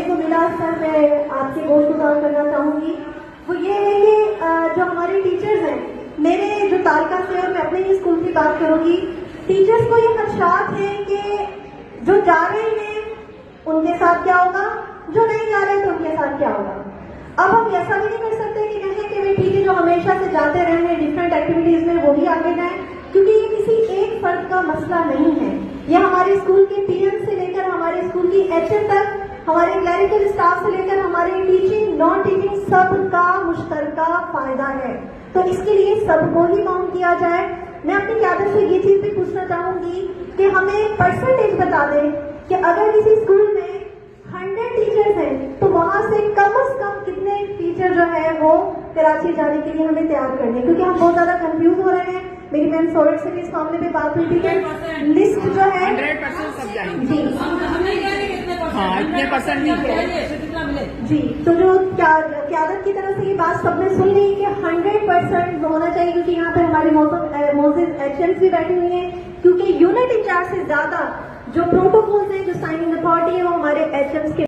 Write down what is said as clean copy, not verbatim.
देखने को मिला सर, मैं आपसे बहुत गुजार करना चाहूंगी, वो ये है कि जो हमारे टीचर्स हैं, मेरे जो तालिका से और मैं अपने ही स्कूल की बात करूंगी, टीचर्स को ये खदशात है कि जो जा रहे हैं उनके साथ क्या होगा, जो नहीं जा रहे तो उनके साथ क्या होगा। अब हम ऐसा भी नहीं कर सकते कि कहें कि भाई ठीक है, जो हमेशा से जाते रहे हैं डिफरेंट एक्टिविटीज में वो ही आगे जाए, क्योंकि ये किसी एक फर्द का मसला नहीं है। ये हमारे स्कूल के पीएम से लेकर हमारे स्कूल की एचएम तक, हमारे क्लरिकल स्टाफ से लेकर हमारे टीचिंग नॉन टीचिंग सबका मुश्तरका फायदा है। तो इसके लिए सबको ही काउंट किया जाए। मैं अपनी क्यादत से ये चीज भी पूछना चाहूंगी कि हमें परसेंटेज बता दें कि अगर किसी स्कूल में 100 टीचर्स हैं तो वहां से कम कितने टीचर जो है वो कराची जाने के लिए हमें तैयार करने, क्योंकि हम बहुत ज्यादा कंफ्यूज हो रहे हैं। मेरी मैम सौरभ से भी इस मामले में बात हुई थी कि लिस्ट जो है 100% सब जाएंगे जी हाँ, इतने परसेंट जी। तो जो क्यादत की तरफ से ये बात सबने सुन ली कि 100% होना चाहिए, क्योंकि यहाँ पे हमारे मोजिज एचएम्स भी बैठी हुई हैं, क्योंकि यूनिट इंचार्ज से ज्यादा जो प्रोटोकॉल्स हैं, जो साइनिंग अथॉरिटी है वो हमारे एचएम्स के